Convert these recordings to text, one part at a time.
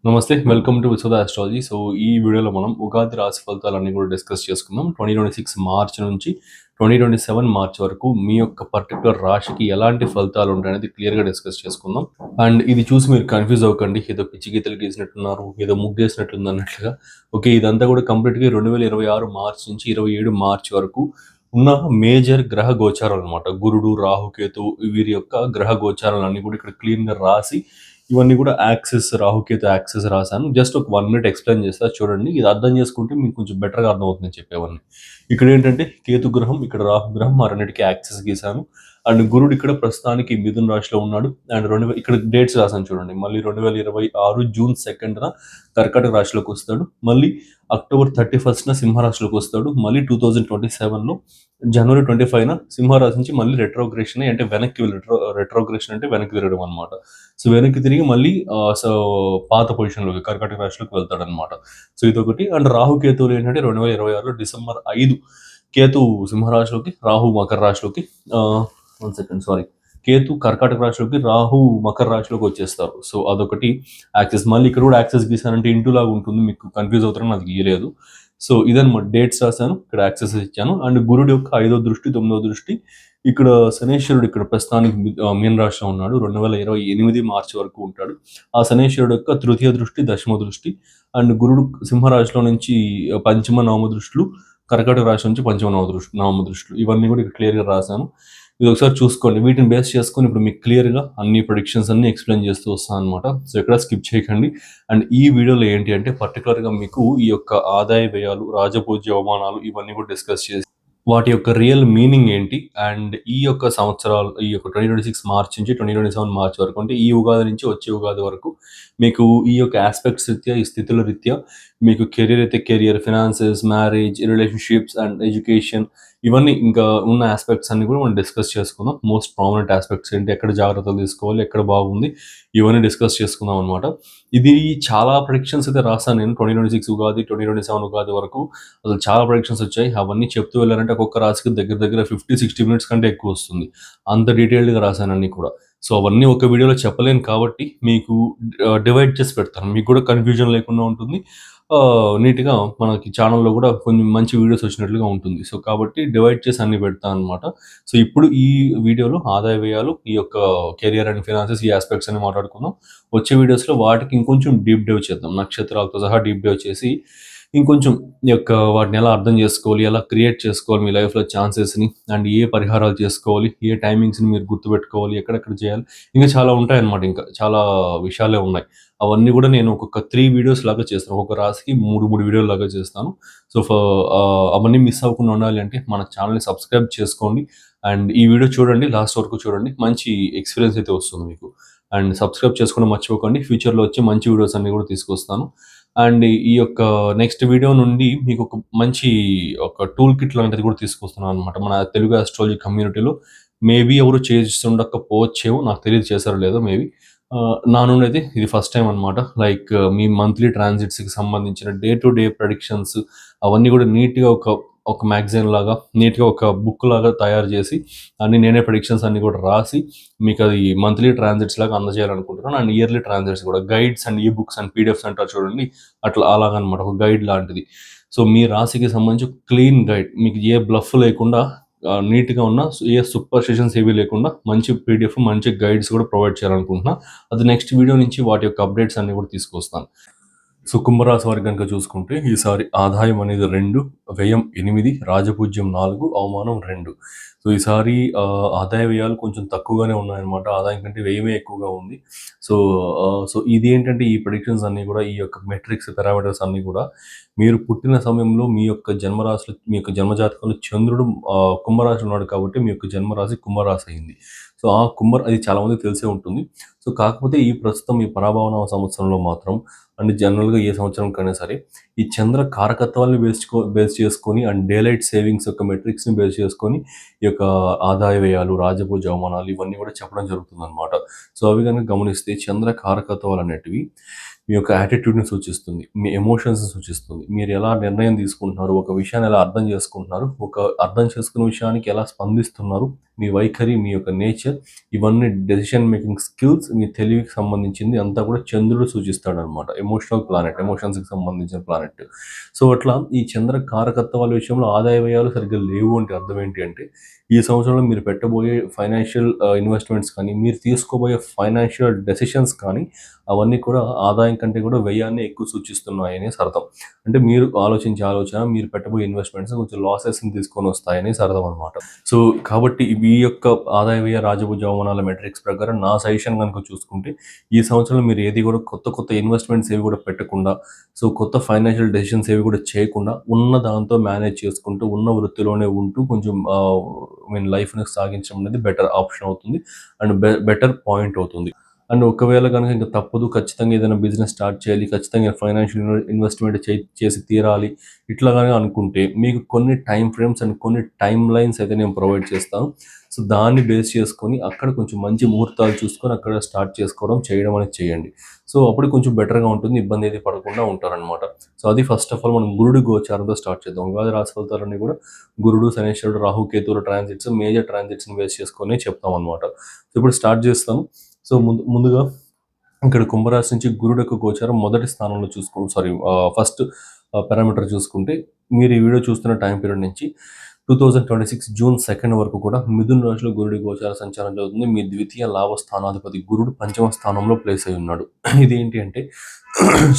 నమస్తే. Welcome to Vishwada astrology. So, ఈ వీడియోలో మనం ఉగాది రాశి ఫలితాలన్నీ కూడా డిస్కస్ చేసుకుందాం. 2026 మార్చ్ నుంచి 2027 మార్చ్ వరకు మీ యొక్క పర్టిక్యులర్ రాశికి ఎలాంటి ఫలితాలు ఉంటాయనేది క్లియర్‌గా డిస్కస్ చేసుకుందాం. అండ్ ఇది చూసి మీరు కన్‌ఫ్యూజ్ అవ్వకండి. ఏదో పిచ్చి గీతలు గీసినట్టున్నారు, ఏదో ముగ్గేసినట్టుంది అన్నట్లుగా. ఓకే. ఇదంతా కూడా కంప్లీట్‌గా 2026 మార్చ్ నుంచి 27 మార్చ్ వరకు ఉన్న మేజర్ గ్రహ గోచారాలనమాట. గురుడు, రాహుకేతు వీరి యొక్క గ్రహ గోచారాలన్నీ కూడా ఇక్కడ క్లీన్‌గా రాసి ఇవన్నీ కూడా యాక్సెస్ రాహుకేతు యాక్సెస్ రాశాను. జస్ట్ ఒక 1 మినిట్ ఎక్స్‌ప్లెయిన్ చేస్తా చూడండి. ఇది అర్థం చేసుకుంటే మీకు కొంచెం బెటర్‌గా అర్థమవుతుంది నేను చెప్పేవన్నీ. ఇక్కడేంటంటే కేతు గ్రహం, ఇక్కడ రాహు గ్రహం ఆ రెండిటికి యాక్సెస్ గీశాను. అండ్ గురుడు ఇక్కడ ప్రస్తుతానికి మిథున రాశిలో ఉన్నాడు. అండ్ ఇక్కడ డేట్స్ రాశాను చూడండి. మళ్ళీ 2026 జూన్ 2న కర్కాటక రాశిలోకి వస్తాడు. మళ్ళీ అక్టోబర్ 31న సింహరాశిలోకి వస్తాడు. మళ్ళీ 2027లో జనవరి 25న సింహరాశి నుంచి మళ్ళీ రెట్రోగ్రేషన్ అంటే వెనక్కి రెట్రోగ్రేషన్ అంటే వెనక్కి తిరగడం అనమాట. సో వెనక్కి తిరిగి మళ్ళీ సో పాత పొజిషన్లోకి కర్కాటక రాశిలోకి వెళ్తాడనమాట. సో ఇదొకటి. అండ్ రాహు కేతువులు ఏంటంటే 2026లో డిసెంబర్ 5 కేతు సింహరాశిలోకి, రాహు మకర రాశిలోకి, 1 సెకండ్ సారీ, కేతు కర్కాటక రాశిలోకి, రాహు మకర రాశిలోకి వచ్చేస్తారు. సో అదొకటి యాక్సెస్. మళ్ళీ ఇక్కడ కూడా యాక్సెస్ గీసానంటే ఇంటూ లాగా ఉంటుంది, మీకు కన్ఫ్యూజ్ అవుతారని అది గీయలేదు. సో ఇదన్నమాట, డేట్స్ రాశాను, ఇక్కడ యాక్సెస్ ఇచ్చాను. అండ్ గురుడు యొక్క 5వ దృష్టి, 9వ దృష్టి, ఇక్కడ శనేశ్వరుడు ఇక్కడ ప్రస్తుతానికి మీన రాశిలో ఉన్నాడు. 2028 మార్చి వరకు ఉంటాడు. ఆ శనేశ్వరుడు యొక్క తృతీయ దృష్టి, దశమ దృష్టి, అండ్ గురుడు సింహరాశిలో నుంచి పంచమ నవమ దృష్టిలు, కర్కాటక రాశి నుంచి పంచమ నవమ దృష్టిలు, ఇవన్నీ కూడా ఇక్కడ క్లియర్గా రాశాను. ఇది ఒకసారి చూసుకోండి. వీటిని బేస్ చేసుకొని ఇప్పుడు మీకు క్లియర్గా అన్ని ప్రొడిక్షన్స్ అన్ని ఎక్స్ప్లెయిన్ చేస్తూ వస్తాను అనమాట. సో ఎక్కడ స్కిప్ చేయకండి. అండ్ ఈ వీడియోలో ఏంటి అంటే పర్టికులర్గా మీకు ఈ యొక్క ఆదాయ వ్యయాలు, రాజపూజ్య అవమానాలు ఇవన్నీ కూడా డిస్కస్ చేసి వాటి యొక్క రియల్ మీనింగ్ ఏంటి, అండ్ ఈ యొక్క సంవత్సరాలు, ఈ యొక్క 2026 మార్చ్ నుంచి 2027 మార్చ్ వరకు, అంటే ఈ ఉగాది నుంచి వచ్చే ఉగాది వరకు మీకు ఈ యొక్క ఆస్పెక్ట్స్ రీత్యా, ఈ స్థితుల రీత్యా మీకు కెరీర్ అయితే career, finances, marriage, relationships and education, ఇవన్నీ ఇంకా ఉన్న ఆస్పెక్ట్స్ అన్ని కూడా మనం డిస్కస్ చేసుకుందాం. మోస్ట్ ప్రామినెంట్ ఆస్పెక్ట్స్ ఏంటి, ఎక్కడ జాగ్రత్తలు తీసుకోవాలి, ఎక్కడ బాగుంది, ఇవన్నీ డిస్కస్ చేసుకుందాం అనమాట. ఇది చాలా ప్రెడిక్షన్స్ అయితే రాసాను నేను 2026 ఉగాది, 2027 ఉగాది వరకు. అసలు చాలా ప్రొడిక్షన్స్ వచ్చాయి. అవన్నీ చెప్తూ వెళ్ళారంటే ఒక్కొక్క రాశికి దగ్గర దగ్గర 50-60 మినిట్స్ కంటే ఎక్కువ వస్తుంది. అంత డీటెయిల్డ్గా రాశాను అన్నీ కూడా. సో అవన్నీ ఒక వీడియోలో చెప్పలేను కాబట్టి మీకు డివైడ్ చేసి పెడతాను. మీకు కూడా కన్ఫ్యూజన్ లేకుండా ఉంటుంది. నీట్గా మనకి ఛానల్లో కూడా కొన్ని మంచి వీడియోస్ వచ్చినట్లుగా ఉంటుంది. సో కాబట్టి డివైడ్ చేసి అన్ని పెడతాను అనమాట. సో ఇప్పుడు ఈ వీడియోలో ఆదాయ వ్యయాలు, ఈ యొక్క కెరియర్ అండ్ ఫినాన్సెస్, ఈ ఆస్పెక్ట్స్ అన్ని మాట్లాడుకుందాం. వచ్చే వీడియోస్లో వాటికి ఇంకొంచెం డీప్ డైవ్ చేద్దాం. నక్షత్రాలతో సహా డీప్ డైవ్ చేసి ఇంకొంచెం ఈ యొక్క వాటిని ఎలా అర్థం చేసుకోవాలి, ఎలా క్రియేట్ చేసుకోవాలి మీ లైఫ్లో ఛాన్సెస్ని, అండ్ ఏ పరిహారాలు చేసుకోవాలి, ఏ టైమింగ్స్ని మీరు గుర్తుపెట్టుకోవాలి, ఎక్కడెక్కడ చేయాలి, ఇంకా చాలా ఉంటాయన్నమాట. ఇంకా చాలా విషయాలే ఉన్నాయి. అవన్నీ కూడా నేను ఒక్కొక్క 3 వీడియోస్ లాగా చేస్తాను. ఒక్కొక్క రాశికి 3 వీడియోలు లాగా చేస్తాను. సో అవన్నీ మిస్ అవ్వకుండా ఉండాలి అంటే మన ఛానల్ని సబ్స్క్రైబ్ చేసుకోండి. అండ్ ఈ వీడియో చూడండి, లాస్ట్ వరకు చూడండి, మంచి ఎక్స్పీరియన్స్ అయితే వస్తుంది మీకు. అండ్ సబ్స్క్రైబ్ చేసుకోవడం మర్చిపోకండి. ఫ్యూచర్లో వచ్చే మంచి వీడియోస్ అన్ని కూడా తీసుకొస్తాను. అండ్ ఈ యొక్క నెక్స్ట్ వీడియో నుండి మీకు ఒక మంచి ఒక టూల్ కిట్ లాంటిది కూడా తీసుకొస్తున్నాను అనమాట. మన తెలుగు ఆస్ట్రాలజీ కమ్యూనిటీలో మేబీ ఎవరు చేస్తుండకపోవచ్చేమో, నాకు తెలియదు చేశారో లేదో మేబీ. నా నుండి అయితే ఇది ఫస్ట్ టైం అనమాట. లైక్ మీ మంత్లీ ట్రాన్సిట్స్కి సంబంధించిన డే టు డే ప్రెడిక్షన్స్ అవన్నీ కూడా నీట్గా ఒక మ్యాగజైన్ లాగా, నీట్గా ఒక బుక్ లాగా తయారు చేసి అన్ని నేనే ప్రెడిక్షన్స్ అన్ని కూడా రాసి మీకు అది మంత్లీ ట్రాన్సిట్స్ లాగా అందజేయాలనుకుంటున్నాను. అండ్ ఇయర్లీ ట్రాన్సిట్స్ కూడా గైడ్స్ అండ్ ఈ బుక్స్ అండ్ పీడిఎఫ్స్ అంటారు చూడండి, అట్లా అలాగనమాట, ఒక గైడ్ లాంటిది. సో మీ రాశికి సంబంధించి క్లీన్ గైడ్, మీకు ఏ బ్లఫ్ లేకుండా నీట్గా ఉన్న, ఏ సూపర్ స్టిషన్స్ ఏవి లేకుండా మంచి పీడిఎఫ్, మంచి గైడ్స్ కూడా ప్రొవైడ్ చేయాలనుకుంటున్నా. అది నెక్స్ట్ వీడియో నుంచి వాటి యొక్క అప్డేట్స్ అన్ని కూడా తీసుకొస్తాను. సో కుంభరాశి వారికి కనుక చూసుకుంటే ఈసారి ఆదాయం అనేది 2, వ్యయం 8, రాజపూజ్యం 4, అవమానం 2. సో ఈసారి ఆదాయ వ్యయాలు కొంచెం తక్కువగానే ఉన్నాయన్నమాట. ఆదాయం కంటే వ్యయమే ఎక్కువగా ఉంది. సో సో ఇది ఏంటంటే ఈ ప్రెడిక్షన్స్ అన్నీ కూడా, ఈ యొక్క మెట్రిక్స్ పారామీటర్స్ అన్నీ కూడా మీరు పుట్టిన సమయంలో మీ యొక్క జన్మరాశిలో, మీ యొక్క జన్మజాతకంలో చంద్రుడు కుంభరాశి ఉన్నాడు కాబట్టి మీ యొక్క జన్మరాశి కుంభరాశి అయింది. సో ఆ అది చాలా మందికి తెలిసే ఉంటుంది. సో కాకపోతే ఈ ప్రస్తుతం ఈ పరాభవన సంవత్సరంలో మాత్రం, అండ్ జనరల్గా ఏ సంవత్సరం కైనా సరే, ఈ చంద్ర కారకత్వాన్ని బేస్ చేసుకొని అండ్ డేలైట్ సేవింగ్స్ యొక్క మెట్రిక్స్ని బేస్ చేసుకొని ఈ యొక్క ఆదాయ వ్యయాలు, రాజపూజ అవమానాలు ఇవన్నీ కూడా చెప్పడం జరుగుతుంది అనమాట. సో అవి కనుక గమనిస్తే చంద్ర కారకత్వాలు అనేటివి మీ యొక్క యాటిట్యూడ్‌ని సూచిస్తుంది. మీ ఎమోషన్స్‌ని సూచిస్తుంది. మీరు ఎలా నిర్ణయం తీసుకుంటున్నారు, ఒక విషయాన్ని ఎలా అర్థం చేసుకుంటున్నారు, ఒక అర్థం చేసుకున్న విషయానికి ఎలా స్పందిస్తున్నారు, మీ వైఖరి, మీ యొక్క నేచర్, ఇవన్నీ డెసిషన్ మేకింగ్ స్కిల్స్, మీ తెలివికి సంబంధించింది అంతా కూడా చంద్రుడు సూచిస్తాడనమాట. ఎమోషనల్ ప్లానెట్, ఎమోషన్స్‌కి సంబంధించిన ప్లానెట్. సో, అట్లా ఈ చంద్ర కారకత్వాల విషయంలో ఆదాయ వ్యయాలు సరిగ్గా లేవు అంటే అర్థం ఏంటి అంటే, ఈ సంవత్సరంలో మీరు పెట్టబోయే ఫైనాన్షియల్ ఇన్వెస్ట్‌మెంట్స్ కానీ, మీరు తీసుకోబోయే ఫైనాన్షియల్ డెసిషన్స్ కానీ, అవన్నీ కూడా ఆదాయం కంటే కూడా వ్యయాన్ని ఎక్కువ సూచిస్తున్నాయనేసి అర్థం. అంటే మీరు ఆలోచించే ఆలోచన, మీరు పెట్టబోయే ఇన్వెస్ట్‌మెంట్స్ కొంచెం లాసెస్‌ని తీసుకొనొస్తాయనేసి అర్థం అనమాట. సో, కాబట్టి ఈ యొక్క ఆదాయ వ్యయ రాజభుజ అవమానాల మెట్రిక్స్ ప్రకారం నా సజెషన్ గనుక చూసుకుంటే, ఈ సంవత్సరంలో మీరు ఏది కూడా కొత్త ఇన్వెస్ట్‌మెంట్స్ ఏవి కూడా పెట్టకుండా, సో, కొత్త ఫైనాన్షియల్ డెసిషన్స్ ఏవి కూడా చేయకుండా, ఉన్న దాంతో మేనేజ్ చేసుకుంటూ, ఉన్న వృత్తిలోనే ఉంటూ కొంచెం లైఫ్‌ని సాగించడం అనేది బెటర్ ఆప్షన్ అవుతుంది. అండ్ బెటర్ పాయింట్ అవుతుంది. అండ్ ఒకవేళ గనుక ఇంక తప్పదు, ఖచ్చితంగా ఏదైనా బిజినెస్ స్టార్ట్ చేయాలి, ఖచ్చితంగా ఫైనాన్షియల్ ఇన్వెస్ట్‌మెంట్ చేసి తీరాలి, ఇట్లా గాని అనుకుంటే, మీకు కొన్ని టైమ్ ఫ్రేమ్స్ అండ్ కొన్ని టైమ్ లైన్స్ అయితే నేను ప్రొవైడ్ చేస్తాను. సో, దాన్ని బేస్ చేసుకొని అక్కడ కొంచెం మంచి ముహూర్తాలు చూసుకొని అక్కడ స్టార్ట్ చేయడం అనేది చేయండి. సో, అప్పుడు కొంచెం బెటర్‌గా ఉంటుంది. ఇబ్బంది అయితే పడకుండా ఉంటారనమాట. సో, అది ఫస్ట్ ఆఫ్ ఆల్ మనం గురుడి గోచారంతో స్టార్ట్ చేద్దాం. ఉగాది రాశి ఫలితాలన్నీ కూడా గురుడు, శనీశ్వరుడు, రాహు, కేతువుల ట్రాన్సిట్స్, మేజర్ ట్రాన్సిట్స్‌ని బేస్ చేసుకొని చెప్తామనమాట. సో, ఇప్పుడు స్టార్ట్ చేస్తాను. సో, ముందుగా ఇక్కడ కుంభరాశి నుంచి గురుడు యొక్క గోచారం మొదటి స్థానంలో ఫస్ట్ పారామీటర్ చూసుకుంటే, మీరు ఈ వీడియో చూస్తున్న టైం పీరియడ్ నుంచి 2026 జూన్ 2 వరకు కూడా మిథున రాశిలో గురుడి గోచార సంచారం జరుగుతుంది. మీ ద్వితీయ లాభ స్థానాధిపతి గురుడు పంచమ స్థానంలో ప్లేస్ అయి ఉన్నాడు. ఇదేంటి అంటే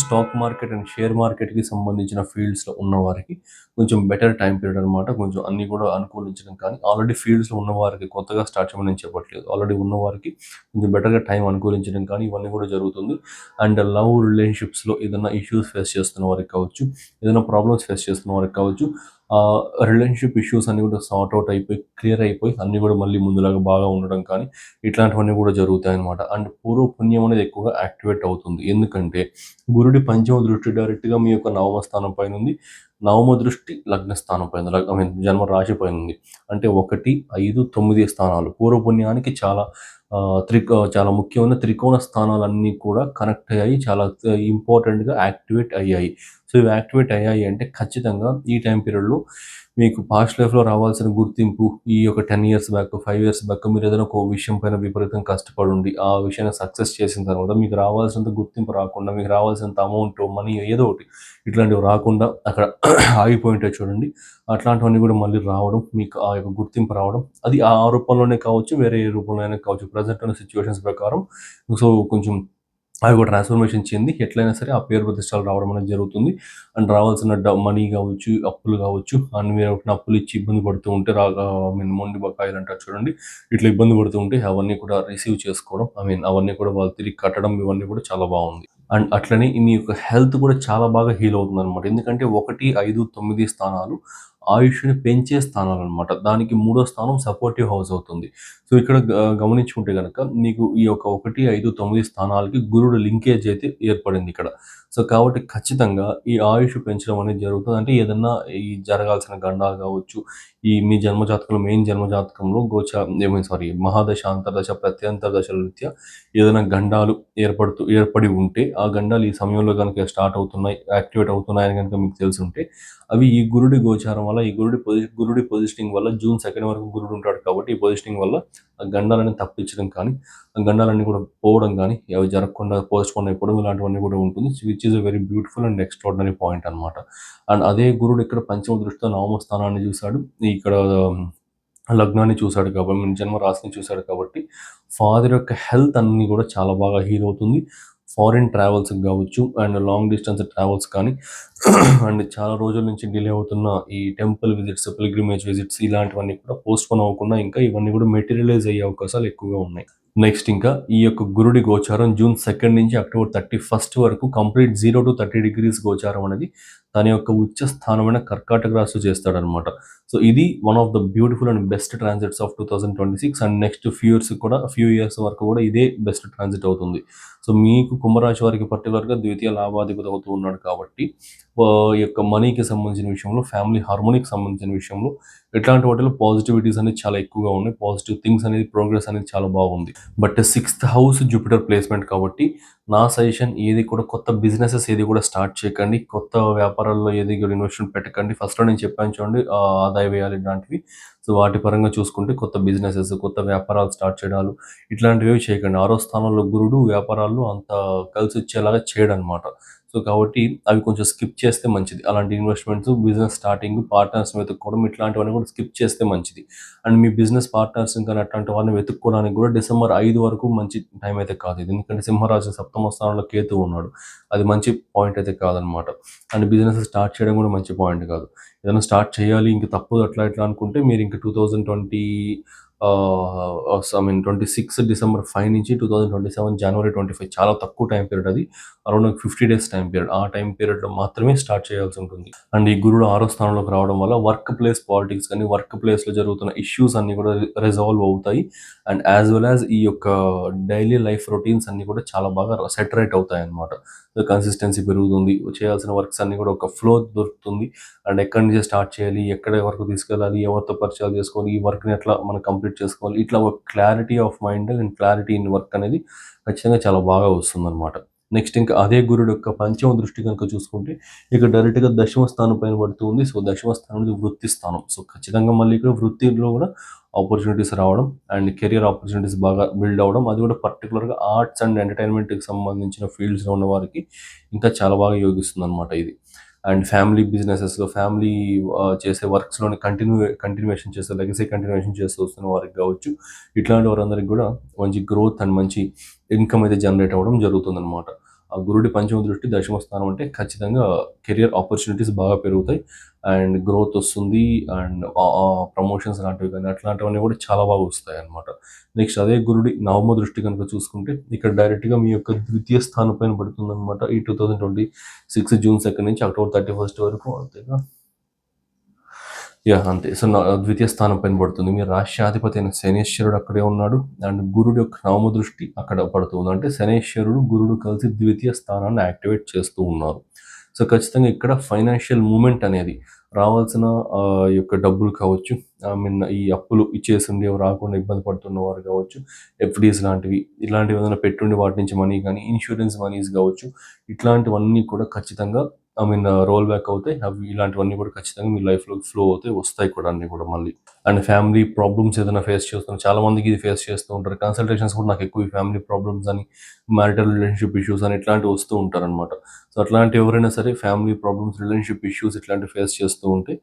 స్టాక్ మార్కెట్ అండ్ షేర్ మార్కెట్‌కి సంబంధించిన ఫీల్డ్స్‌లో ఉన్నవారికి కొంచెం బెటర్ టైం పీరియడ్ అనమాట. కొంచెం అన్నీ కూడా అనుకూలించడం కానీ, ఆల్రెడీ ఫీల్డ్స్‌లో ఉన్నవారికి కొత్తగా స్టార్ట్ చేయమని నేను చెప్పట్లేదు. ఆల్రెడీ ఉన్నవారికి కొంచెం బెటర్‌గా టైం అనుకూలించడం కానీ, ఇవన్నీ కూడా జరుగుతుంది. అండ్ లవ్ రిలేషన్‌షిప్స్‌లో ఏదైనా ఇష్యూస్ ఫేస్ చేస్తున్న వారికి కావచ్చు, ఏదైనా ప్రాబ్లమ్స్ ఫేస్ చేస్తున్న వారికి కావచ్చు, రిలేషన్‌షిప్ ఇష్యూస్ అన్నీ కూడా సార్ట్ ఔట్ అయిపోయి, క్లియర్ అయిపోయి, అన్నీ కూడా మళ్ళీ ముందులాగా బాగా ఉండడం కానీ, ఇట్లాంటివన్నీ కూడా జరుగుతాయన్నమాట. అండ్ పూర్వ పుణ్యం అనేది ఎక్కువగా యాక్టివేట్ అవుతుంది. ఎందుకంటే గురుడి పంచమ దృష్టి డైరెక్ట్‌గా మీ యొక్క నవమ స్థానం పైనుంది. నవమ దృష్టి లగ్న స్థానం పైన జన్మ రాశి పైనుంది. అంటే 1, 5, 9 స్థానాలు పూర్వ పుణ్యానికి చాలా ముఖ్యమైన త్రికోణ స్థానాలన్నీ కూడా కనెక్ట్ అయ్యాయి. చాలా ఇంపార్టెంట్‌గా యాక్టివేట్ అయ్యాయి. సో, ఇవి యాక్టివేట్ అయ్యాయి అంటే ఖచ్చితంగా ఈ టైం పీరియడ్‌లో మీకు పాస్ట్ లైఫ్‌లో రావాల్సిన గుర్తింపు, ఈ యొక్క 10 ఇయర్స్ బ్యాక్, 5 ఇయర్స్ బ్యాక్ మీరు ఏదైనా ఒక విషయం పైన విపరీతంగా కష్టపడి ఉండి, ఆ విషయాన్ని సక్సెస్ చేసిన తర్వాత మీకు రావాల్సినంత గుర్తింపు రాకుండా, మీకు రావాల్సినంత అమౌంట్, మనీ ఏదో ఒకటి ఇట్లాంటివి రాకుండా అక్కడ ఆగిపోయి ఉంటాయి చూడండి. అట్లాంటివన్నీ కూడా మళ్ళీ రావడం, మీకు ఆ యొక్క గుర్తింపు రావడం, అది ఆ రూపంలోనే కావచ్చు, వేరే ఏ రూపంలో అయినా కావచ్చు. ప్రెజెంట్ ఉన్న సిట్యుయేషన్స్ ప్రకారం సో, కొంచెం అవి కూడా ట్రాన్స్‌ఫర్మేషన్ చెంది ఎట్లైనా సరే ఆ పేరు ప్రతిష్టలు రావడం అనేది జరుగుతుంది. అండ్ రావాల్సిన మనీ కావచ్చు, అప్పులు కావచ్చు, అండ్ మీరు ఎవరికైనా అప్పులు ఇచ్చి ఇబ్బంది పడుతూ ఉంటే మొండి బకాయిలు అంటారు చూడండి. ఇట్లా ఇబ్బంది పడుతూ ఉంటే అవన్నీ కూడా రిసీవ్ చేసుకోవడం, అవన్నీ కూడా వాళ్ళు తిరిగి కట్టడం, ఇవన్నీ కూడా చాలా బాగుంది. అండ్ అట్లనే మీ యొక్క హెల్త్ కూడా చాలా బాగా హీల్ అవుతుందనమాట. ఎందుకంటే 1, 5, 9 స్థానాలు ఆయుష్‌ని పెంచే స్థానాలనమాట. దానికి మూడో స్థానం సపోర్టివ్ హౌస్ అవుతుంది. సో, ఇక్కడ గమనించుకుంటే గనక మీకు ఈ యొక్క 1, 5, 9 స్థానాలకి గురుడు లింకేజ్ అయితే ఏర్పడిందిక్కడ. సో, కాబట్టి ఖచ్చితంగా ఈ ఆయుష్ పెంచడం అనేది జరుగుతుంది. అంటే ఏదన్నా ఈ జరగాల్సిన గండాలు కావచ్చు, ఈ మీ జన్మజాతకంలో మెయిన్ జన్మజాతకంలో మహాదశ, అంతర్దశ, ప్రత్యంతర దశల రీత్యా ఏదైనా గండాలు ఏర్పడి ఉంటే, ఆ గండాలు ఈ సమయంలో గనుక స్టార్ట్ అవుతున్నాయి, యాక్టివేట్ అవుతున్నాయని గనుక మీకు తెలిసుంటే, అవి ఈ గురుడి గోచారం వల్ల, ఈ గురుడి పొజిషనింగ్ వల్ల జూన్ 2 వరకు గురుడు ఉంటాడు కాబట్టి, ఈ పొజిషనింగ్ వల్ల ఆ గండాలని తప్పించడం కానీ, ఆ గండాలన్నీ కూడా పోవడం కానీ, అవి జరగకుండా పోస్ట్‌పోన్ అయిపోవడం ఇలాంటివన్నీ కూడా ఉంటుంది. Which is a very beautiful and extraordinary point అనమాట. అండ్ అదే గురుడు ఇక్కడ పంచమ దృష్టితో నవమ స్థానాన్ని చూసాడు. ఇక్కడ లగ్నాన్ని చూసాడు కాబట్టి, జన్మ రాశిని చూసాడు కాబట్టి, ఫాదర్ యొక్క హెల్త్ అన్నీ కూడా చాలా బాగా హీల్ అవుతుంది. ఫారిన్ ట్రావెల్స్‌కి కావచ్చు, అండ్ లాంగ్ డిస్టెన్స్ ట్రావెల్స్ కానీ, అండ్ చాలా రోజుల నుంచి డిలే అవుతున్న ఈ టెంపుల్ విజిట్స్, పిల్గ్రిమేజ్ విజిట్స్ ఇలాంటివన్నీ కూడా పోస్ట్‌పోన్ అవ్వకుండా ఇంకా ఇవన్నీ కూడా మెటీరియలైజ్ అయ్యే అవకాశాలు ఎక్కువగా ఉన్నాయి. నెక్స్ట్ ఇంకా ఈ యొక్క గురుడి గోచారం జూన్ 2 నుంచి అక్టోబర్ 31 వరకు కంప్లీట్ 0-30 డిగ్రీస్ గోచారం అనేది తన యొక్క ఉచ్చ స్థానమైన కర్కాటక రాశిలో చేస్తాడనమాట. సో ఇది one of the beautiful and best transits of 2026 and next few years వరకు కూడా ఇదే బెస్ట్ ట్రాన్సిట్ అవుతుంది. సో మీకు కుంభరాశి వారికి పర్టికులర్గా ద్వితీయ లాభాధిపతి అవుతూ ఉన్నాడు కాబట్టి ఈ యొక్క మనీకి సంబంధించిన విషయంలో, ఫ్యామిలీ హార్మోనీకి సంబంధించిన విషయంలో ఇట్లాంటి వాటిలో పాజిటివిటీస్ అనేది చాలా ఎక్కువగా ఉన్నాయి. పాజిటివ్ థింగ్స్ అనేది, ప్రోగ్రెస్ అనేది చాలా బాగుంది. But 6th house Jupiter placement కాబట్టి నా సజెషన్ ఏది కూడా కొత్త బిజినెసెస్ ఏది కూడా స్టార్ట్ చేయకండి. కొత్త వ్యాపారాల్లో ఏది కూడా ఇన్వెస్ట్మెంట్ పెట్టకండి. ఫస్ట్‌లో నేను చెప్పాను చూడండి ఆదాయ వ్యయాలు ఇలాంటివి. సో వాటి పరంగా చూసుకుంటే కొత్త బిజినెసెస్, కొత్త వ్యాపారాలు స్టార్ట్ చేయడాలు ఇట్లాంటివి చేయకండి. 6వ స్థానంలో గురుడు వ్యాపారాల్లో అంత కలిసొచ్చేలాగా చేయడనమాట. సో కాబట్టి అవి కొంచెం స్కిప్ చేస్తే మంచిది. అలాంటి ఇన్వెస్ట్మెంట్స్, బిజినెస్ స్టార్టింగ్, పార్ట్నర్స్‌ని వెతుక్కోవడం ఇట్లాంటివన్నీ కూడా స్కిప్ చేస్తే మంచిది. అండ్ మీ బిజినెస్ పార్ట్నర్స్‌ని కానీ అట్లాంటి వారిని వెతుక్కోవడానికి కూడా డిసెంబర్ 5 వరకు మంచి టైం అయితే కాదు ఇది. ఎందుకంటే సింహరాశి 7వ స్థానంలో కేతువు ఉన్నాడు. అది మంచి పాయింట్ అయితే కాదనమాట. అండ్ బిజినెస్ స్టార్ట్ చేయడం కూడా మంచి పాయింట్ కాదు. ఏదైనా స్టార్ట్ చేయాలి ఇంక తప్పదు అట్లా ఇట్లా అనుకుంటే మీరు ఇంక 26 డిసెంబర్ 5 నుంచి 2027 జనవరి 25 చాలా తక్కువ టైం పీరియడ్ అది. Around 50 days time period. ఆ టైం పీరియడ్‌లో మాత్రమే స్టార్ట్ చేయాల్సి ఉంటుంది. అండ్ ఈ గురుడు 6వ స్థానంలోకి రావడం వల్ల వర్క్ ప్లేస్ పాలిటిక్స్ కానీ, వర్క్ ప్లేస్‌లో జరుగుతున్న ఇష్యూస్ అన్నీ కూడా రిజాల్వ్ అవుతాయి. అండ్ యాజ్ వెల్ యాజ్ ఈ యొక్క డైలీ లైఫ్ రొటీన్స్ అన్నీ కూడా చాలా బాగా సెటరేట్ అవుతాయన్నమాట. సో కన్సిస్టెన్సీ పెరుగుతుంది. చేయాల్సిన వర్క్స్ అన్నీ కూడా ఒక ఫ్లో దొరుకుతుంది. అండ్ ఎక్కడి నుంచి స్టార్ట్ చేయాలి, ఎక్కడి వరకు తీసుకెళ్ళాలి, ఎవరితో పరిచయాలు చేసుకోవాలి, ఈ వర్క్‌ని ఎట్లా మనం కంప్లీట్ చేసుకోవాలి, ఇట్లా ఒక clarity of mind and clarity in work అనేది ఖచ్చితంగా చాలా బాగా వస్తుందన్నమాట. నెక్స్ట్ ఇంకా అదే గురుడు యొక్క పంచమ దృష్టి కనుక చూసుకుంటే ఇక డైరెక్ట్‌గా దశమ స్థానం పైన పడుతుంది. సో దశమ స్థానం అనేది వృత్తి స్థానం. సో ఖచ్చితంగా మళ్ళీ ఇక్కడ వృత్తిలో కూడా ఆపర్చునిటీస్ రావడం అండ్ కెరియర్ ఆపర్చునిటీస్ బాగా బిల్డ్ అవ్వడం, అది కూడా పర్టికులర్‌గా ఆర్ట్స్ అండ్ ఎంటర్‌టైన్‌మెంట్‌కి సంబంధించిన ఫీల్డ్స్‌లో ఉన్న వారికి ఇంకా చాలా బాగా యోగిస్తుందన్నమాట ఇది. అండ్ ఫ్యామిలీ బిజినెసెస్‌లో ఫ్యామిలీ చేసే వర్క్స్‌లోని కంటిన్యూయేషన్ చేసే లెగసీ కంటిన్యూయేషన్ చేస్తూ వస్తున్న వారికి కావచ్చు, ఇట్లాంటి వారందరికి కూడా మంచి గ్రోత్ అండ్ మంచి ఇన్‌కమ్ అయితే జనరేట్ అవ్వడం జరుగుతుందన్నమాట. ఆ గురుడి పంచమ దృష్టి దశమ స్థానం అంటే ఖచ్చితంగా కెరియర్ ఆపర్చునిటీస్ బాగా పెరుగుతాయి అండ్ గ్రోత్ వస్తుంది అండ్ ప్రమోషన్స్ లాంటివి కానీ అట్లాంటివన్నీ కూడా చాలా బాగా వస్తాయన్నమాట. నెక్స్ట్ అదే గురుడి నవమ దృష్టి కనుక చూసుకుంటే ఇక్కడ డైరెక్ట్‌గా మీ యొక్క ద్వితీయ స్థానం పైన పడుతుందన్నమాట. ఈ 2026 జూన్ 2 నుంచి అక్టోబర్ 31 వరకు అంతేగా? యాహ్! అంతే. సో, ద్వితీయ స్థానం పైన పడుతుంది. మీ రాష్ట్రాధిపతి అయిన శనీశ్వరుడు అక్కడే ఉన్నాడు. అండ్ గురుడు యొక్క నవమ దృష్టి అక్కడ పడుతుంది. అంటే శనీశ్వరుడు, గురుడు కలిసి ద్వితీయ స్థానాన్ని యాక్టివేట్ చేస్తూ ఉన్నారు. సో, ఖచ్చితంగా ఇక్కడ ఫైనాన్షియల్ మూవ్‌మెంట్ అనేది రావాల్సిన ఈ యొక్క డబ్బులు కావచ్చు, ఈ అప్పులు ఇచ్చేసిండి రాకుండా ఇబ్బంది పడుతున్నవారు కావచ్చు, ఎఫ్‌డీస్ లాంటివి, ఇలాంటివి ఏదైనా పెట్టుండి వాటి నుంచి మనీ గానీ, ఇన్స్యూరెన్స్ మనీస్ కావచ్చు, ఇట్లాంటివన్నీ కూడా ఖచ్చితంగా రోల్ బ్యాక్ అవుతాయి. అవి ఇలాంటివన్నీ కూడా ఖచ్చితంగా మీ లైఫ్‌లోకి ఫ్లో అవుతాయి. వస్తాయి కూడా అన్నీ కూడా మళ్ళీ. అండ్ ఫ్యామిలీ ప్రాబ్లమ్స్ ఏదైనా ఫేస్ చేస్తున్నారు. చాలా మందికి ఇది ఫేస్ చేస్తూ ఉంటారు. కన్సల్టేషన్స్ కూడా నాకు ఎక్కువ ఈ ఫ్యామిలీ ప్రాబ్లమ్స్ అని, మ్యారిటల్ రిలేషన్‌షిప్ ఇష్యూస్ అని ఇట్లాంటివి వస్తూ ఉంటారనమాట. సో, అట్లాంటి ఎవరైనా సరే ఫ్యామిలీ ప్రాబ్లమ్స్, రిలేషన్‌షిప్ ఇష్యూస్ ఇట్లాంటివి ఫేస్ చేస్తూ ఉంటే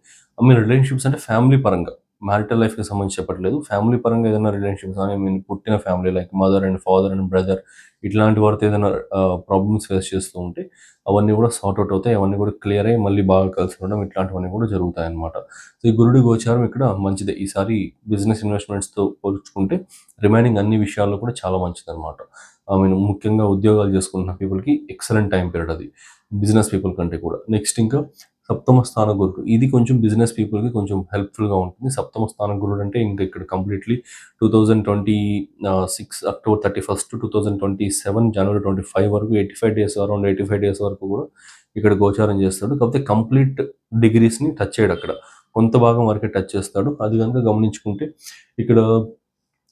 రిలేషన్‌షిప్స్ అంటే ఫ్యామిలీ పరంగా, మ్యారిటల్ లైఫ్‌కి సంబంధించి చెప్పట్లేదు. ఫ్యామిలీ పరంగా ఏదైనా రిలేషన్‌షిప్స్ పుట్టిన family like mother and father and brother ఇట్లాంటి వారితో ఏదైనా ప్రాబ్లమ్స్ ఫేస్ చేస్తూ ఉంటే అవన్నీ కూడా సార్ట్ అవుట్ అవుతాయి. అవన్నీ కూడా క్లియర్ అయ్యి మళ్ళీ బాగా కలిసి ఉండడం ఇట్లాంటివన్నీ కూడా జరుగుతాయన్నమాట. సో, ఈ గురుడి గోచారం ఇక్కడ మంచిదే. ఈసారి బిజినెస్ ఇన్వెస్ట్మెంట్స్‌తో పోల్చుకుంటే రిమైనింగ్ అన్ని విషయాల్లో కూడా చాలా మంచిదన్నమాట. ముఖ్యంగా ఉద్యోగాలు చేసుకుంటున్న పీపుల్‌కి ఎక్సలెంట్ టైమ్ పీరియడ్ అది. బిజినెస్ పీపుల్ కంటే కూడా. నెక్స్ట్ ఇంకా సప్తమ స్థాన గురుడు. ఇది కొంచెం బిజినెస్ పీపుల్‌కి కొంచెం హెల్ప్‌ఫుల్‌గా ఉంటుంది. సప్తమ స్థాన గురుడు అంటే ఇంక ఇక్కడ కంప్లీట్‌లీ 2026 అక్టోబర్ 31, 2027 జనవరి 25 వరకు 85 డేస్, అరౌండ్ 85 డేస్ వరకు కూడా ఇక్కడ గోచారం చేస్తాడు. కాకపోతే కంప్లీట్ డిగ్రీస్‌ని టచ్ చేయడక్కడ. కొంత భాగం వరకే టచ్ చేస్తాడు. అది గనుక గమనించుకుంటే ఇక్కడ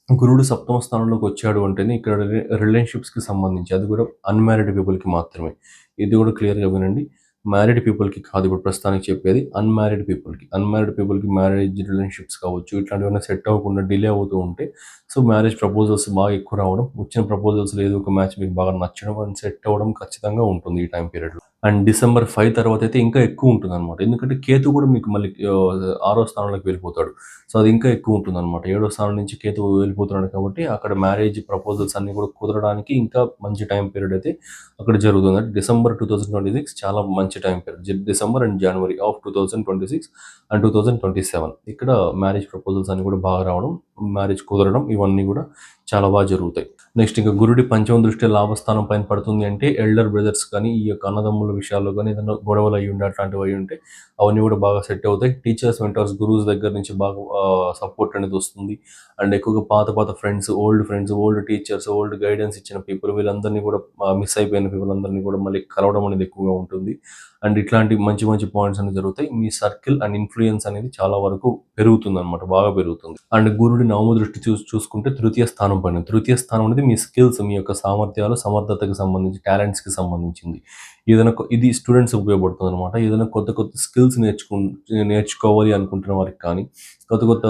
గురుడు సప్తమ స్థానంలోకి వచ్చాడు అంటేనే ఇక్కడ రిలేషన్‌షిప్స్‌కి సంబంధించి, అది కూడా అన్‌మ్యారీడ్ పీపుల్‌కి మాత్రమే. ఇది కూడా క్లియర్‌గా వినండి. మ్యారీడ్ పీపుల్‌కి కాదు ఇప్పుడు ప్రస్తుతానికి చెప్పేది. అన్‌మ్యారీడ్ పీపుల్‌కి. అన్‌మ్యారీడ్ పీపుల్‌కి మ్యారేజ్ రిలేషన్‌షిప్స్ కావచ్చు, ఇట్లాంటివన్నీ సెట్ అవ్వకుండా డిలే అవుతూ ఉంటే, సో, మ్యారేజ్ ప్రపోజల్స్ బాగా ఎక్కువ రావడం, వచ్చిన ప్రపోజల్స్‌లో ఏదో ఒక మ్యాచ్ మీకు బాగా నచ్చడం అండ్ సెట్ అవ్వడం ఖచ్చితంగా ఉంటుంది ఈ టైం పీరియడ్‌లో. అండ్ డిసెంబర్ 5 తర్వాత అయితే ఇంకా ఎక్కువ ఉంటుందన్నమాట. ఎందుకంటే కేతు కూడా మీకు మళ్ళీ 6వ స్థానంలోకి వెళ్ళిపోతాడు. సో, అది ఇంకా ఎక్కువ ఉంటుందన్నమాట. 7వ స్థానం నుంచి కేతువు వెళ్ళిపోతున్నాడు కాబట్టి అక్కడ మ్యారేజ్ ప్రపోజల్స్ అన్నీ కూడా కుదరడానికి ఇంకా మంచి టైం పీరియడ్ అయితే అక్కడ జరుగుతుంది. అంటే డిసెంబర్ 2026 చాలా మంచి time period. December and January of 2026 and 2027 ఇక్కడ మ్యారేజ్ ప్రపోజల్స్ అన్నీ కూడా బాగా రావడం మ్యారేజ్ కుదరడం ఇవన్నీ కూడా చాలా బాగా జరుగుతాయి. నెక్స్ట్ ఇంకా గురుడి పంచమ దృష్టి లాభస్థానం పైన పడుతుంది అంటే ఎల్డర్ బ్రదర్స్ కానీ ఈ యొక్క అన్నదమ్ముల విషయాల్లో కానీ ఏదైనా గొడవలు అయ్యి ఉండే అట్లాంటివి అయ్యి ఉంటే అవన్నీ కూడా బాగా సెట్ అవుతాయి. టీచర్స్ మెంటర్స్ గురువుస్ దగ్గర నుంచి బాగా సపోర్ట్ అనేది వస్తుంది. అండ్ ఎక్కువగా పాత పాత friends, old teachers, old guidance ఇచ్చిన పీపుల్ వీళ్ళందరినీ కూడా మిస్ అయిపోయిన పీపుల్ అందరినీ కూడా మళ్ళీ కలవడం అనేది ఎక్కువగా ఉంటుంది. అండ్ ఇట్లాంటి మంచి మంచి పాయింట్స్ అనేవి జరుగుతాయి. మీ సర్కిల్ అండ్ ఇన్ఫ్లుయెన్స్ అనేది చాలా వరకు పెరుగుతుంది అనమాట, బాగా పెరుగుతుంది. అండ్ గురుడి నవమ దృష్టి చూసుకుంటే తృతీయ స్థానం పైన. తృతీయ స్థానం అనేది మీ స్కిల్స్, మీ యొక్క సామర్థ్యాలు, సమర్థతకు సంబంధించి, టాలెంట్స్కి సంబంధించింది. ఏదైనా ఇది స్టూడెంట్స్కి ఉపయోగపడుతుంది అనమాట. ఏదైనా కొత్త కొత్త స్కిల్స్ నేర్చుకోవాలి అనుకుంటున్న వారికి కానీ, కొత్త కొత్త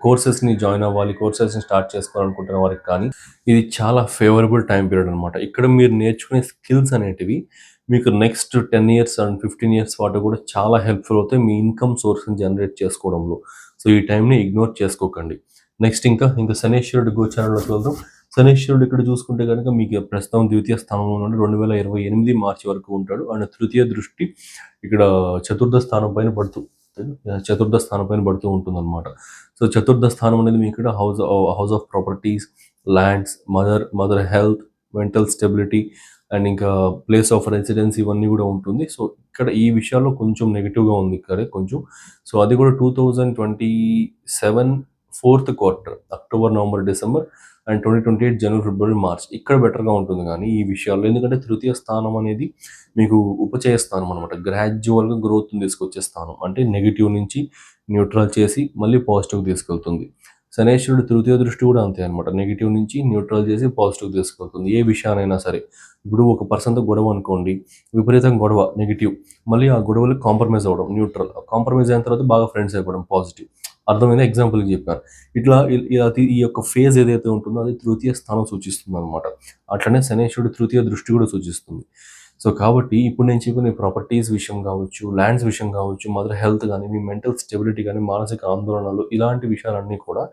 కోర్సెస్ని జాయిన్ అవ్వాలి, కోర్సెస్ని స్టార్ట్ చేసుకోవాలనుకుంటున్న వారికి కానీ ఇది చాలా ఫేవరబుల్ టైం పీరియడ్ అనమాట. ఇక్కడ మీరు నేర్చుకునే స్కిల్స్ అనేటివి మీకు నెక్స్ట్ 10 ఇయర్స్ అండ్ 15 ఇయర్స్ పాటు కూడా చాలా హెల్ప్ఫుల్ అవుతాయి మీ ఇన్కమ్ సోర్స్ని జనరేట్ చేసుకోవడంలో. సో ఈ టైంని ఇగ్నోర్ చేసుకోకండి. నెక్స్ట్ ఇంకా శనీశ్వరుడు గోచారంలోకి వెళ్దాం. శనీశ్వరుడు ఇక్కడ చూసుకుంటే కనుక మీకు ప్రస్తుతం ద్వితీయ స్థానంలో నుండి 2028 మార్చి వరకు ఉంటాడు. అండ్ తృతీయ దృష్టి ఇక్కడ చతుర్థ స్థానం పైన పడుతూ ఉంటుంది అనమాట. సో చతుర్థ స్థానం అనేది మీకు ఇక్కడ house of properties, lands, mother health, mental stability and ఇంకా ప్లేస్ ఆఫ్ రెసిడెన్స్ ఇవన్నీ కూడా ఉంటుంది. సో ఇక్కడ ఈ విషయాల్లో కొంచెం నెగిటివ్గా ఉంది ఇక్కడ కొంచెం. సో అది కూడా 2027 4th quarter, October, November, December and 2028 January, February, March ఇక్కడ బెటర్గా ఉంటుంది కానీ ఈ విషయాల్లో. ఎందుకంటే తృతీయ స్థానం అనేది మీకు ఉపచయ స్థానం అనమాట. గ్రాడ్యువల్గా గ్రోత్ని తీసుకొచ్చే స్థానం. అంటే నెగిటివ్ నుంచి న్యూట్రల్ చేసి మళ్ళీ పాజిటివ్ తీసుకెళ్తుంది. శనేశ్వరుడు తృతీయ దృష్టి కూడా అంతే అనమాట. నెగిటివ్ నుంచి న్యూట్రల్ చేసి పాజిటివ్ తీసుకెళ్తుంది ఏ విషయానైనా సరే. ఇప్పుడు ఒక పర్సన్తో గొడవ అనుకోండి, విపరీతంగా గొడవ నెగిటివ్, మళ్ళీ ఆ గొడవలకు కాంప్రమైజ్ అవ్వడం న్యూట్రల్, కాంప్రమైజ్ అయిన తర్వాత బాగా ఫ్రెండ్స్ అయిపోవడం పాజిటివ్. అర్థమైందా? ఎగ్జాంపుల్కి చెప్పాను. ఇట్లా ఈ యొక్క ఫేజ్ ఏదైతే ఉంటుందో అది తృతీయ స్థానం సూచిస్తుంది అనమాట. అట్లనే శనేశ్వరుడు తృతీయ దృష్టి కూడా సూచిస్తుంది. సో కాబట్టి ఇప్పుడు నేను చెప్పిన ప్రాపర్టీస్ విషయం కావచ్చు, ల్యాండ్స్ విషయం కావచ్చు, మదర్ హెల్త్ కానీ, మీ మెంటల్ స్టెబిలిటీ కానీ, మానసిక ఆందోళనలు ఇలాంటి విషయాలన్నీ కూడా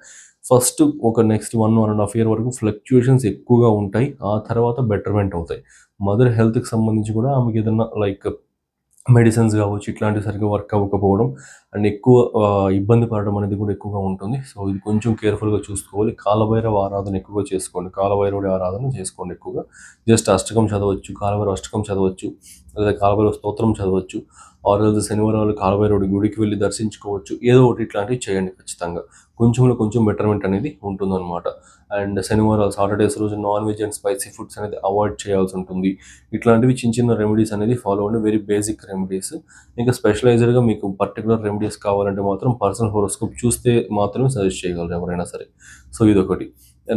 ఫస్ట్ ఒక నెక్స్ట్ 1.5 ఇయర్ వరకు ఫ్లక్చుయేషన్స్ ఎక్కువగా ఉంటాయి. ఆ తర్వాత బెటర్మెంట్ అవుతాయి. మదర్ హెల్త్కి సంబంధించి కూడా ఆమెకి ఏదన్నా లైక్ మెడిసిన్స్ కావచ్చు ఇట్లాంటివి సరిగ్గా వర్క్ అవ్వకపోవడం అండ్ ఎక్కువ ఇబ్బంది పడడం అనేది కూడా ఎక్కువగా ఉంటుంది. సో ఇది కొంచెం కేర్ఫుల్గా చూసుకోవాలి. కాలభైరవ ఆరాధన ఎక్కువగా చేసుకోండి. కాలభైరవుడి ఆరాధన చేసుకోండి ఎక్కువగా. జస్ట్ అష్టకం చదవచ్చు, కాలభైరవ అష్టకం చదవచ్చు, లేదా కాలభైరవ స్తోత్రం చదవచ్చు. ఆరు రోజు శనివారాలు కాలభైరవుడి గుడికి వెళ్ళి దర్శించుకోవచ్చు. ఏదో ఒకటి ఇట్లాంటివి చేయండి ఖచ్చితంగా. కొంచెంలో కొంచెం బెటర్మెంట్ అనేది ఉంటుందన్నమాట. అండ్ శనివారాలు, సాటర్డేస్ రోజు non veg and spicy foods అనేది అవాయిడ్ చేయాల్సి ఉంటుంది. ఇట్లాంటివి చిన్న చిన్న రెమెడీస్ అనేది ఫాలో అవ్వండి. Very basic remedies. ఇంకా స్పెషలైజ్డ్గా మీకు పర్టికులర్ రెమెడీస్ కావాలంటే మాత్రం పర్సనల్ హోరోస్కోప్ చూస్తే మాత్రమే సజెస్ట్ చేయగలరు ఎవరైనా సరే. సో ఇదొకటి.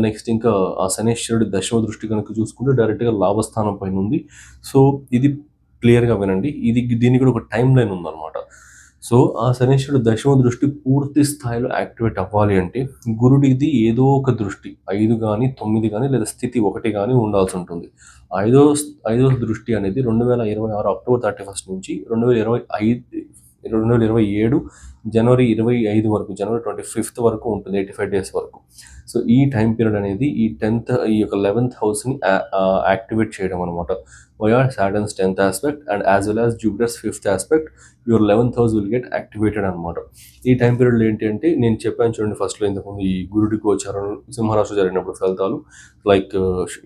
నెక్స్ట్ ఇంకా ఆ శనేశ్వరుడి దశమ దృష్టి కనుక చూసుకుంటే డైరెక్ట్గా లాభస్థానం పైన ఉంది. సో ఇది క్లియర్గా వినండి. దీనికి కూడా ఒక టైం లైన్ ఉందన్నమాట. సో ఆ శనేశ్వరుడు దశమ దృష్టి పూర్తి స్థాయిలో యాక్టివేట్ అవ్వాలి అంటే గురుడిది ఏదో ఒక దృష్టి 5 కానీ 9 కానీ లేదా స్థితి 1 కానీ ఉండాల్సి ఉంటుంది. ఐదో దృష్టి అనేది 2026 అక్టోబర్ 31 నుంచి 2027 జనవరి 25 వరకు, జనవరి 25 వరకు ఉంటుంది, 85 డేస్ వరకు. సో ఈ టైం పీరియడ్ అనేది ఈ యొక్క 11th హౌస్ని యాక్టివేట్ చేయడం అనమాట. via Saturn's 10th aspect and as well as Jupiter's 5th aspect, your 11th house will get activated అనమాట. ఈ టైం పీరియడ్లో ఏంటి అంటే నేను చెప్పాను చూడండి ఫస్ట్లో ఇంతకుముందు ఈ గురుడి గోచారం సింహరాశి జరిగినప్పుడు ఫలితాలు లైక్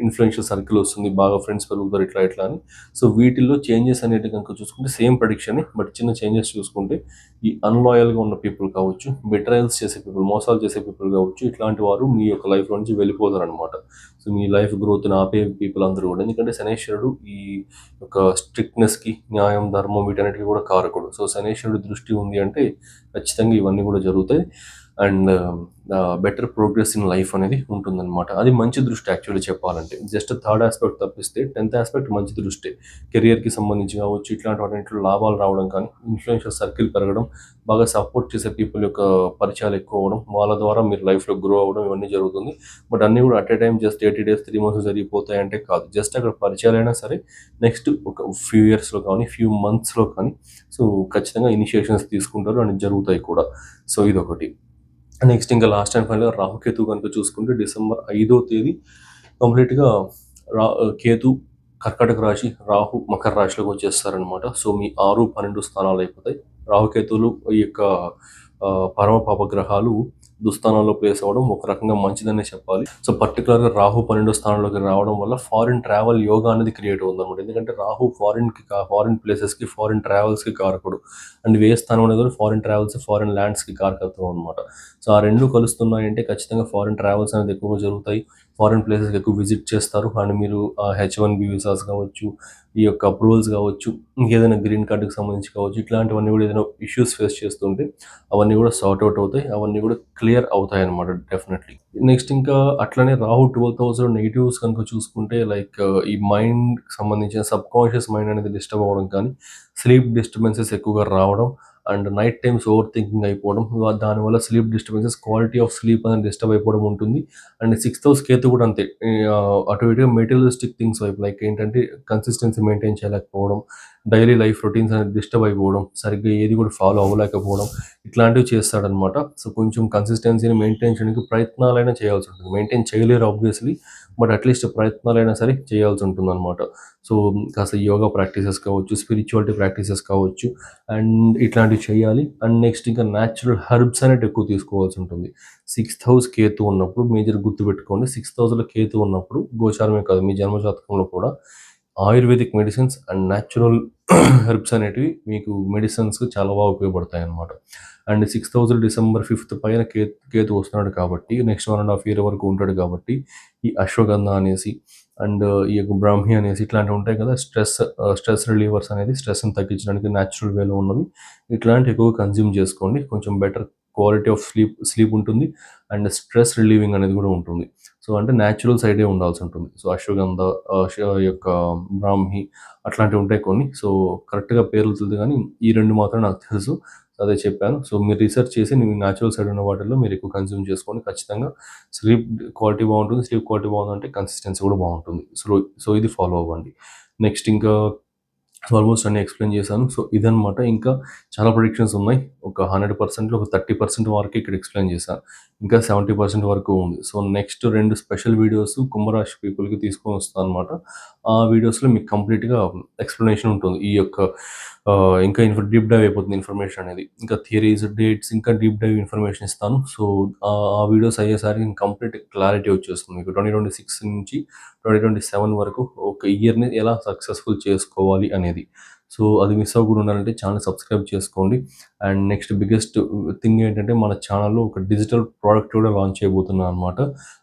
ఇన్ఫ్లుయెన్షియల్ సర్కిల్ వస్తుంది, బాగా ఫ్రెండ్స్ పెరుగుతారు ఇట్లా అని. సో వీటిల్లో చేంజెస్ అనేవి కనుక చూసుకుంటే సేమ్ ప్రెడిక్షన్, బట్ చిన్న చేంజెస్ చూసుకుంటే ఈ అన్లాయల్గా ఉన్న పీపుల్ కావచ్చు, బిట్రయల్స్ చేసే పీపుల్, మోసాలు చేసే పీపుల్ కావచ్చు, ఇట్లాంటి వారు మీ యొక్క లైఫ్ నుంచి వెళ్ళిపోతారు అనమాట. సో మీ లైఫ్ గ్రోత్ని ఆపే పీపుల్ అందరూ కూడా. ఎందుకంటే శనేశ్వరుడు ఈ యొక్క స్ట్రిక్ట్నెస్కి, న్యాయం, ధర్మం వీటన్నిటికీ కూడా కారకుడు. సో శనేశ్వరుడు దృష్టి ఉంది అంటే ఖచ్చితంగా ఇవన్నీ కూడా జరుగుతాయి. And better progress in life అనేది ఉంటుందన్నమాట. అది మంచి దృష్టి యాక్చువల్లీ చెప్పాలంటే. జస్ట్ థర్డ్ ఆస్పెక్ట్ తప్పిస్తే 10th ఆస్పెక్ట్ మంచి దృష్టి. కెరియర్కి సంబంధించి కావచ్చు, ఇట్లాంటి వాటిలో లాభాలు రావడం కానీ, ఇన్ఫ్లుయెన్షియల్ సర్కిల్ పెరగడం, బాగా సపోర్ట్ చేసే పీపుల్ యొక్క పరిచయాలు ఎక్కువ అవ్వడం, వాళ్ళ ద్వారా మీరు లైఫ్లో గ్రో అవ్వడం ఇవన్నీ జరుగుతుంది. బట్ అన్నీ కూడా at a time just 80 days 3 months జరిగిపోతాయి అంటే కాదు. జస్ట్ అక్కడ పరిచయాలైనా సరే నెక్స్ట్ ఒక ఫ్యూ ఇయర్స్లో కానీ, ఫ్యూ మంత్స్లో కానీ సో ఖచ్చితంగా ఇనిషియేషన్స్ తీసుకుంటారు అండ్ జరుగుతాయి కూడా. సో ఇదొకటి. నెక్స్ట్ ఇంకా లాస్ట్ అండ్ ఫైనల్గా రాహుకేతు కనుక చూసుకుంటే డిసెంబర్ 5వ తేదీ కంప్లీట్గా కేతు కర్కాటక రాశి, రాహు మకర రాశిలోకి వచ్చేస్తారనమాట. సో మీ 6, 12 స్థానాలు అయిపోతాయి. రాహుకేతువులు ఈ యొక్క పరమ పాప గ్రహాలు దుస్థానంలో ప్లేస్ అవ్వడం ఒక రకంగా మంచిదనే చెప్పాలి. సో, పర్టిక్యులర్‌గా రాహు 12వ స్థానంలోకి రావడం వల్ల ఫారిన్ ట్రావెల్ యోగా అనేది క్రియేట్ అవుతుందన్నమాట. ఎందుకంటే రాహు ఫారిన్ ప్లేసెస్‌కి, ఫారిన్ ట్రావెల్స్‌కి కారకుడు. అండ్ వ్యయ స్థానం అనేది కూడా ఫారిన్ ట్రావెల్స్, ఫారిన్ ల్యాండ్స్‌కి కారకత్వం అనమాట. సో, ఆ 2 కలుస్తున్నాయంటే ఖచ్చితంగా ఫారిన్ ట్రావెల్స్ అనేది ఎక్కువగా జరుగుతాయి. ఫారిన్ ప్లేసెస్‌కి ఎక్కువ విజిట్ చేస్తారు. అండ్ మీరు హెచ్-1బీ వీసాస్ కావచ్చు, ఈ యొక్క అప్రూవల్స్ కావచ్చు, ఇంకేదైనా గ్రీన్ కార్డ్‌కి సంబంధించి కావచ్చు, ఇట్లాంటివన్నీ కూడా ఏదైనా ఇష్యూస్ ఫేస్ చేస్తుంటే అవన్నీ కూడా సార్ట్ అవుట్ అవుతాయి. అవన్నీ కూడా క్లియర్ అవుతాయన్నమాట డెఫినెట్‌లీ. నెక్స్ట్ ఇంకా అట్లనే రాహు 12థ్ హౌస్‌లో నెగెటివ్స్ కనుక చూసుకుంటే లైక్ ఈ మైండ్‌కి సంబంధించిన సబ్‌కాన్షియస్ మైండ్ అనేది డిస్టర్బ్ అవ్వడం కానీ, స్లీప్ డిస్టర్బెన్సెస్ ఎక్కువగా రావడం and night times over thinking అయిపోవడం. దానివల్ల sleep disturbances, quality of sleep అనేది డిస్టర్బ్ అయిపోవడం ఉంటుంది. అండ్ 6థ్ హౌస్ కేతు కూడా అంతే. అటు ఇటుగా మెటీరియలిస్టిక్ థింగ్స్ వైపు లైక్ ఏంటంటే కన్సిస్టెన్సీ మెయింటైన్ చేయలేకపోవడం, డైలీ లైఫ్ రొటీన్స్ అనేది డిస్టర్బ్ అయిపోవడం, సరిగ్గా ఏది కూడా ఫాలో అవ్వలేకపోవడం ఇట్లాంటివి చేస్తాడనమాట. సో, కొంచెం కన్సిస్టెన్సీని మెయింటైన్ చేయడానికి ప్రయత్నాలైనా చేయాల్సి ఉంటుంది. మెయింటైన్ చేయలేరు ఆబ్వియస్‌లీ. బట్ అట్‌లీస్ట్ ప్రయత్నాలైనా సరే చేయాల్సి ఉంటుందనమాట. సో, కాస్త యోగా ప్రాక్టీసెస్ కావచ్చు, స్పిరిచువాలిటీ ప్రాక్టీసెస్ కావచ్చు అండ్ ఇట్లాంటివి చేయాలి. అండ్ నెక్స్ట్ ఇంకా నేచురల్ హెర్బ్స్ అనేటివి ఎక్కువ తీసుకోవాల్సి ఉంటుంది. 6థ్ హౌస్ కేతు ఉన్నప్పుడు మేజర్ గుర్తుపెట్టుకోండి. 6థ్ హౌస్‌లో కేతు ఉన్నప్పుడు గోచారమే కాదు మీ జన్మ జాతకంలో కూడా ayurvedic medicines and natural herbs అనేటివి మీకు మెడిసిన్స్‌కి చాలా బాగా ఉపయోగపడతాయన్నమాట. అండ్ 6థ్ హౌస్ డిసెంబర్ 5థ్ పైన కేతు వస్తున్నాడు కాబట్టి నెక్స్ట్ 1½ ఇయర్ వరకు ఉంటాడు కాబట్టి ఈ అశ్వగంధ అనేసి అండ్ ఈ యొక్క బ్రాహ్మి అనేసి ఇట్లాంటివి ఉంటాయి కదా! స్ట్రెస్ రిలీవర్స్ అనేది స్ట్రెస్‌ని తగ్గించడానికి నేచురల్ వేలో ఉన్నవి. ఇట్లాంటివి ఎక్కువగా కన్జ్యూమ్ చేసుకోండి. కొంచెం బెటర్ క్వాలిటీ ఆఫ్ స్లీప్ ఉంటుంది. అండ్ స్ట్రెస్ రిలీవింగ్ అనేది కూడా ఉంటుంది. సో, అంటే నేచురల్ సైడే ఉండాల్సి ఉంటుంది. సో, అశ్వగంధ యొక్క బ్రాహ్మి అట్లాంటివి ఉంటాయి కొన్ని. సో, కరెక్ట్‌గా పేర్లు తెలీదు గానీ ఈ 2 మాత్రం నాకు తెలుసు. అదే చెప్పాను. సో, మీరు రిసర్చ్ చేసి నేచురల్ సైడ్ ఉన్న వాటిల్లో మీరు ఎక్కువ కన్జ్యూమ్ చేసుకోండి. ఖచ్చితంగా స్లీప్ క్వాలిటీ బావుంటుంది. స్లీప్ క్వాలిటీ బావుందంటే కన్సిస్టెన్సీ కూడా బావుంటుంది. సో, ఇది ఫాలో అవ్వండి. నెక్స్ట్ ఇంకా ఆల్మోస్ట్ అన్నీ ఎక్స్‌ప్లెయిన్ చేశాను. సో, ఇదనమాట. ఇంకా చాలా ప్రిడిక్షన్స్ ఉన్నాయి. ఒక 100%లో ఒక 30% వరకే ఇక్కడ ఎక్స్‌ప్లెయిన్ చేశా. ఇంకా 70% వరకు ఉంది. సో, నెక్స్ట్ 2 స్పెషల్ వీడియోస్ కుంభరాశి పీపుల్‌కి తీసుకొనొస్తాననమాట. ఆ వీడియోస్‌లో మీకు కంప్లీట్‌గా ఎక్స్‌ప్లనేషన్ ఉంటుంది. ఈ యొక్క ఇంకా డీప్ డైవ్ అయిపోతుంది ఇన్ఫర్మేషన్ అనేది. ఇంకా థియరీస్, డేట్స్ ఇంకా డీప్ డైవ్ ఇన్ఫర్మేషన్ ఇస్తాను. సో, ఆ వీడియోస్ అయ్యేసరికి కంప్లీట్ క్లారిటీ వచ్చేస్తుంది. మీకు 2026 నుంచి 2027 వరకు ఒక ఇయర్‌ని ఎలా సక్సెస్‌ఫుల్ చేసుకోవాలి అనేది. సో, అది మిస్ అవ్వకుండా ఉండాలంటే ఛానెల్ సబ్స్క్రైబ్ చేసుకోండి. అండ్ నెక్స్ట్ బిగ్గెస్ట్ థింగ్ ఏంటంటే మన ఛానెల్‌లో ఒక డిజిటల్ ప్రోడక్ట్ కూడా లాంచ్ చేయబోతున్నా అనమాట.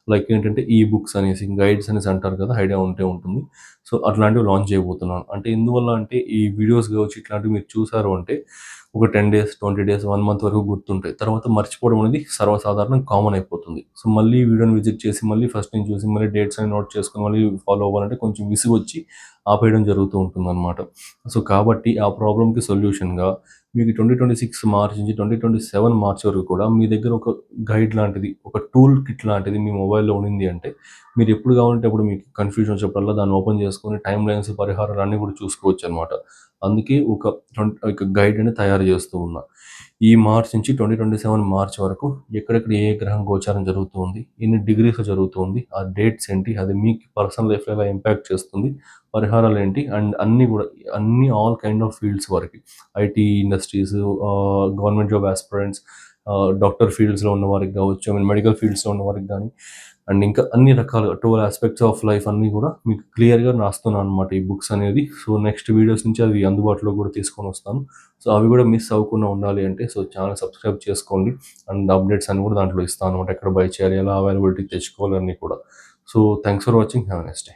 లైక్ ఏంటంటే ఈ బుక్స్ అనేసి, గైడ్స్ అనేసి అంటారు కదా! ఐడియా ఉంటే ఉంటుంది. సో, అట్లాంటివి లాంచ్ చేయబోతున్నాను. అంటే ఎందువల్ల అంటే ఈ వీడియోస్ కావచ్చు ఇట్లాంటివి మీరు చూసారు అంటే ఒక 10 డేస్, 20 డేస్, 1 మంత్ వరకు గుర్తుంటాయి. తర్వాత మర్చిపోవడం అనేది సర్వసాధారణం కామన్ అయిపోతుంది. సో, మళ్ళీ ఈ వీడియోని విజిట్ చేసి, మళ్ళీ ఫస్ట్ నుంచి చూసి, మళ్ళీ డేట్స్ అన్ని నోట్ చేసుకొని, మళ్ళీ ఫాలో అవ్వాలంటే కొంచెం విసుగొచ్చి ఆపేయడం జరుగుతూ ఉంటుందన్నమాట. సో, కాబట్టి ఆ ప్రాబ్లమ్‌కి సొల్యూషన్‌గా మీకు 2026 మార్చ్ నుంచి 2027 మార్చ్ వరకు కూడా మీ దగ్గర ఒక గైడ్ లాంటిది, ఒక టూల్ కిట్ లాంటిది మీ మొబైల్‌లో ఉండింది అంటే, మీరు ఎప్పుడు కావాలంటే అప్పుడు మీకు కన్‌ఫ్యూజన్ వచ్చినప్పుడల్లా దాన్ని ఓపెన్ చేసుకొని టైమ్ లైన్స్, పరిహారాలు అన్నీ కూడా చూసుకోవచ్చనమాట. అందుకే ఒక గైడ్ అనేది తయారు చేస్తూ ఉన్నా. ఈ మార్చ్ నుంచి 2027 మార్చ్ వరకు ఎక్కడెక్కడ ఏ గ్రహం గోచారం జరుగుతూ ఉంది, ఎన్ని డిగ్రీస్‌లో జరుగుతూ ఉంది, ఆ డేట్స్ ఏంటి, అది మీకు పర్సనల్ లైఫ్‌లో ఎలా ఇంపాక్ట్ చేస్తుంది, పరిహారాలేంటి అండ్ అన్నీ గూడా అన్నీ ఆల్ కైండ్ ఆఫ్ ఫీల్డ్స్ వరకి. IT industries, government job aspirants, doctor ఫీల్డ్స్‌లో ఉన్న వారికి గావచ్చు, మెడికల్ ఫీల్డ్స్‌లో ఉన్న వారికి గానీ అండ్ ఇంకా అన్ని రకాలుగా 12 ఆస్పెక్ట్స్ ఆఫ్ లైఫ్ అన్నీ గూడా మీకు క్లియర్‌గా రాస్తున్నాననమాట ఈ బుక్స్ అనేది. సో, నెక్స్ట్ వీడియోస్ నుంచి అవి అందుబాటులో కూడా తీసుకొనొస్తాను. సో, అవి కూడా మిస్ అవ్వకుండా ఉండాలి అంటే సో, ఛానెల్ సబ్స్క్రైబ్ చేసుకోండి. అండ్ అప్డేట్స్ అన్నీ కూడా దాంట్లో ఇస్తాననమాట. ఎక్కడ బై చేయాలి, ఎలా అవైలబిలిటీ తెచ్చుకోవాలి అన్నీ కూడా. So, thanks for watching. Have a nice day.